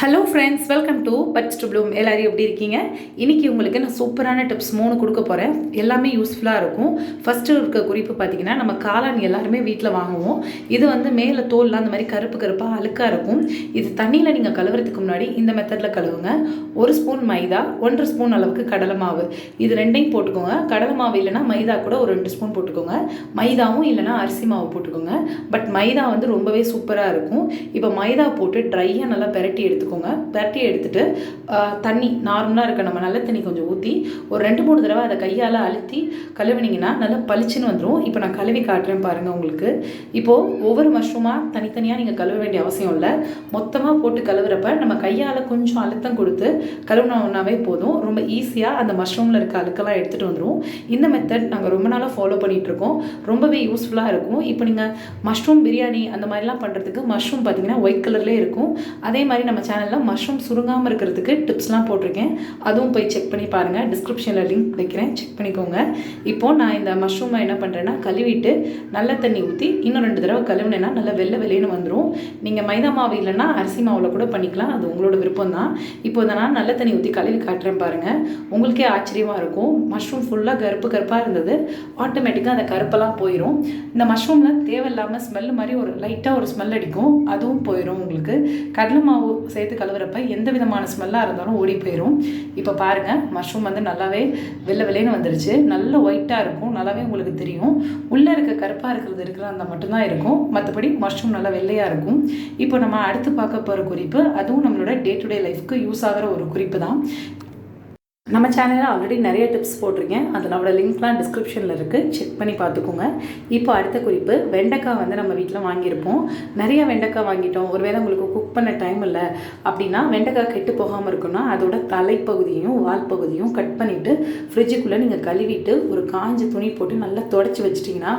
Hello friends, welcome to buds to bloom. எல்லாரும் எப்படி இருக்கீங்க? இன்றைக்கி உங்களுக்கு நான் சூப்பரான டிப்ஸ் 3 கொடுக்க போகிறேன். எல்லாமே யூஸ்ஃபுல்லாக இருக்கும். ஃபஸ்ட்டு இருக்க குறிப்பு பார்த்திங்கன்னா, நம்ம காளான் எல்லாருமே வீட்டில் வாங்குவோம். இது வந்து மேலே தோல்லாம் அந்த மாதிரி கருப்பு கருப்பாக அழுக்காக இருக்கும். இது தண்ணியில் நீங்கள் கழுவுறதுக்கு முன்னாடி இந்த மெத்தடில் கழுவுங்க. 1 ஸ்பூன் மைதா, 1.5 ஸ்பூன் அளவுக்கு கடலை மாவு, இது ரெண்டையும் போட்டுக்கோங்க. கடலை மாவு இல்லைனா மைதா கூட ஒரு 2 ஸ்பூன் போட்டுக்கோங்க. மைதாவும் இல்லைனா அரிசி மாவு போட்டுக்கோங்க. பட் மைதா வந்து ரொம்பவே சூப்பராக இருக்கும். இப்போ மைதா போட்டு ட்ரையாக நல்லா பெரட்டி எடுத்துக்கோங்க. பெரட்டி எடுத்துட்டு தண்ணி நார்மலாக இருக்க நம்ம நல்ல தண்ணி கொஞ்சம் ஊற்றி ஒரு 2-3 தடவை அதை கையால் அழுத்தி கழுவினீங்கன்னா நல்லா பளிச்சுன்னு வந்துடும். இப்போ நான் கழுவி காட்டுறேன் பாருங்கள். உங்களுக்கு இப்போது ஒவ்வொரு மஷ்ரூமாக தனித்தனியாக நீங்கள் கழுவ வேண்டிய அவசியம் இல்லை. மொத்தமாக போட்டு கழுவுறப்ப நம்ம கையால் கொஞ்சம் அழுத்தம் கொடுத்து கழுவினோம்னாவே போதும். ரொம்ப ஈஸியாக அந்த மஷ்ரூமில் இருக்க அழுக்கெல்லாம் எடுத்துகிட்டு வந்துடும். இந்த மெத்தட் நாங்கள் ரொம்ப நாளாக ஃபாலோ பண்ணிகிட்ருக்கோம். ரொம்பவே யூஸ்ஃபுல்லாக இருக்கும். இப்போ நீங்கள் மஷ்ரூம் பிரியாணி அந்த மாதிரிலாம் பண்ணுறதுக்கு மஷ்ரூம் பார்த்திங்கன்னா ஒயிட் கலர்லேயே இருக்கும். அதே மாதிரி நம்ம சேனலில் மஷ்ரூம் சுருங்காமல் இருக்கிறதுக்கு டிப்ஸ்லாம் போட்டிருக்கேன். அதுவும் போய் செக் பண்ணி பாருங்கள். டிஸ்கிரிப்ஷனில் லிங்க் வைக்கிறேன், செக் பண்ணிக்கோங்க. இப்போது நான் இந்த மஷ்ரூமை என்ன பண்ணுறேன்னா கழுவிட்டு நல்ல தண்ணி ஊற்றி இன்னும் 2 தடவை கழுவினேன்னா நல்லா வெள்ளைன்னு வந்துடும். நீங்கள் மைதா மாவு இல்லைன்னா அரிசி மாவில் கூட பண்ணிக்கலாம். அது உங்களோட விருப்பம் தான். இப்போ இதை நான் நல்ல தண்ணி ஊற்றி கழுவி காட்டுறேன் பாருங்கள். உங்களுக்கே ஆச்சரியமாக இருக்கும். மஷ்ரூம் ஃபுல்லாக கருப்பாக இருந்தது. ஆட்டோமேட்டிக்காக அந்த கருப்பெல்லாம் போயிடும். இந்த மஷ்ரூமில் தேவையில்லாமல் ஸ்மெல் மாதிரி ஒரு லைட்டாக ஒரு ஸ்மெல் அடிக்கும். அதுவும் போயிடும். உங்களுக்கு கடலை மாவு சேர்த்து கழுவுறப்ப எந்த விதமான ஸ்மெல்லாக இருந்தாலும் ஓடி போயிடும். இப்போ பாருங்கள், மஷ்ரூம் வந்து நல்லாவே வெள்ளைன்னு வந்துருச்சு. நல்ல ஒயிட்டாக இருக்கும். நல்லாவே உங்களுக்கு தெரியும். உள்ளே இருக்க கருப்பாக இருக்கிறது அந்த மட்டும்தான் இருக்கும். மற்றபடி மஷ்ரூம் நல்லா வெள்ளையாக இருக்கும். இப்போ நம்ம அடுத்து பார்க்க போகிற குறிப்பு, அதுவும் நம்மளோட டே டு டே லைஃப்க்கு யூஸ் ஆகிற ஒரு குறிப்பு தான். நம்ம சேனலில் ஆல்ரெடி நிறைய டிப்ஸ் போட்டிருக்கேன். அதனோட லிங்க்லாம் டிஸ்கிரிப்ஷனில் இருக்குது, செக் பண்ணி பார்த்துக்கோங்க. இப்போ அடுத்த குறிப்பு, வெண்டைக்காய் வந்து நம்ம வீட்டில் வாங்கியிருப்போம். நிறைய வெண்டைக்காய் வாங்கிட்டோம். ஒருவேளை உங்களுக்கு குக் பண்ண டைம் இல்லை அப்படின்னா வெண்டைக்காய் கெட்டு போகாமல் இருக்குன்னா அதோட தலைப்பகுதியும் வால் பகுதியும் கட் பண்ணிவிட்டு ஃப்ரிட்ஜுக்குள்ளே நீங்கள் கழுவிட்டு ஒரு காஞ்ச துணி போட்டு நல்லா தொடச்சி வச்சிட்டிங்கன்னா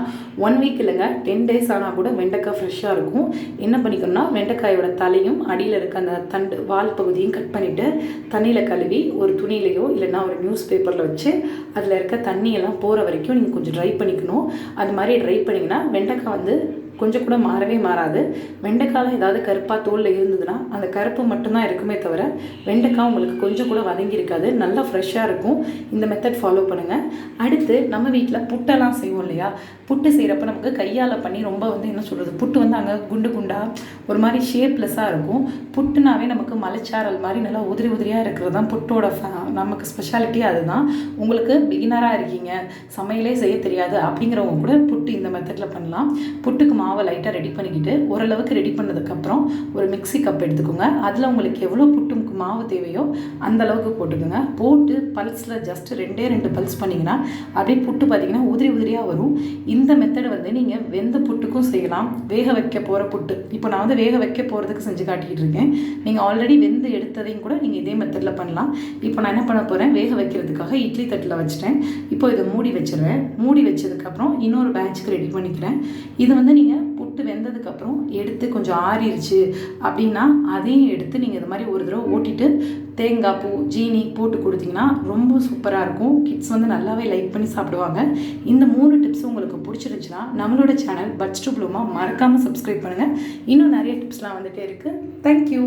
1 வீக் இல்லைங்க 10 டேஸ் ஆனால் கூட வெண்டைக்காய் ஃப்ரெஷ்ஷாக இருக்கும். என்ன பண்ணிக்கணும்னா வெண்டைக்காயோட தலையும் அடியில் இருக்க அந்த தண்டு வால் பகுதியும் கட் பண்ணிவிட்டு தண்ணியில் கழுவி ஒரு துணியிலையோ இல்லைன்னா ஒரு நியூஸ் பேப்பரில் வச்சு அதில் இருக்க தண்ணியெல்லாம் போகிற வரைக்கும் நீங்கள் கொஞ்சம் ட்ரை பண்ணிக்கணும். அது மாதிரி ட்ரை பண்ணிங்கன்னா வெண்டைக்காய் வந்து கொஞ்சம் கூட மாறவே மாறாது. வெண்டைக்காயில் ஏதாவது கருப்பாக தோலில் இருந்ததுன்னா அந்த கருப்பு மட்டும்தான் இருக்குமே தவிர வெண்டைக்காய் உங்களுக்கு கொஞ்சம் கூட வதங்கியிருக்காது. நல்லா ஃப்ரெஷ்ஷாக இருக்கும். இந்த மெத்தட் ஃபாலோ பண்ணுங்கள். அடுத்து நம்ம வீட்டில் புட்டெல்லாம் செய்வோம் இல்லையா? புட்டு செய்கிறப்ப நமக்கு கையால் பண்ணி ரொம்ப வந்து என்ன சொல்கிறது, புட்டு வந்து அங்கே குண்டாக ஒரு மாதிரி ஷேப்லெஸ்ஸாக இருக்கும். புட்டுனாவே நமக்கு மலைச்சாரல் மாதிரி நல்லா உதிரியாக இருக்கிறது தான் புட்டோட நமக்கு ஸ்பெஷாலிட்டி. அதுதான். உங்களுக்கு பிகினராக இருக்கீங்க, சமையலே செய்ய தெரியாது அப்படிங்கிறவங்க கூட புட்டு இந்த மெத்தடில் பண்ணலாம். புட்டுக்கு மாவை லைட்டாக ரெடி பண்ணிக்கிட்டு ஓரளவுக்கு ரெடி பண்ணதுக்கப்புறம் ஒரு மிக்ஸி கப் எடுத்துக்கோங்க. அதில் உங்களுக்கு எவ்வளோ புட்டுக்கு மாவு தேவையோ அந்த அளவுக்கு போட்டுக்கோங்க. போட்டு பல்ஸில் ஜஸ்ட் 2 பல்ஸ் பண்ணிங்கன்னா அப்படியே புட்டு பார்த்திங்கன்னா உதிரியாக வரும். இந்த மெத்தடை வந்து நீங்கள் வெந்த புட்டுக்கும் செய்யலாம். வேக வைக்க போகிற புட்டு இப்போ நான் வந்து வேக வைக்க போகிறதுக்கு செஞ்சு காட்டிக்கிட்டு இருக்கேன். நீங்கள் ஆல்ரெடி வெந்து எடுத்ததையும் கூட நீங்கள் இதே மெத்தடில் பண்ணலாம். இப்போ நான் என்ன பண்ண போகிறேன், வேக வைக்கிறதுக்காக இட்லி தட்டில் வச்சுட்டேன். இப்போ இதை மூடி வச்சிடுறேன். மூடி வச்சதுக்கப்புறம் இன்னொரு பேட்சுக்கு ரெடி பண்ணிக்கிறேன். இது வந்து நீங்கள் புட்டு வெந்ததுக்கப்புறம் எடுத்து கொஞ்சம் ஆறிடுச்சு அப்படின்னா அதையும் எடுத்து நீங்கள் இது மாதிரி ஒரு தடவை ஓட்டிட்டு தேங்காய் பூ ஜீனி போட்டு கொடுத்தீங்கன்னா ரொம்ப சூப்பராக இருக்கும். கிட்ஸ் வந்து நல்லாவே லைக் பண்ணி சாப்பிடுவாங்க. இந்த 3 டிப்ஸ் உங்களுக்கு பிடிச்சிருந்துச்சுன்னா நம்மளோட சேனல் பட்ஸ் டு ப்ளூமா மறக்காமல் சப்ஸ்கிரைப் பண்ணுங்கள். இன்னும் நிறைய டிப்ஸ்லாம் வந்துகிட்டே இருக்குது. தேங்க்யூ.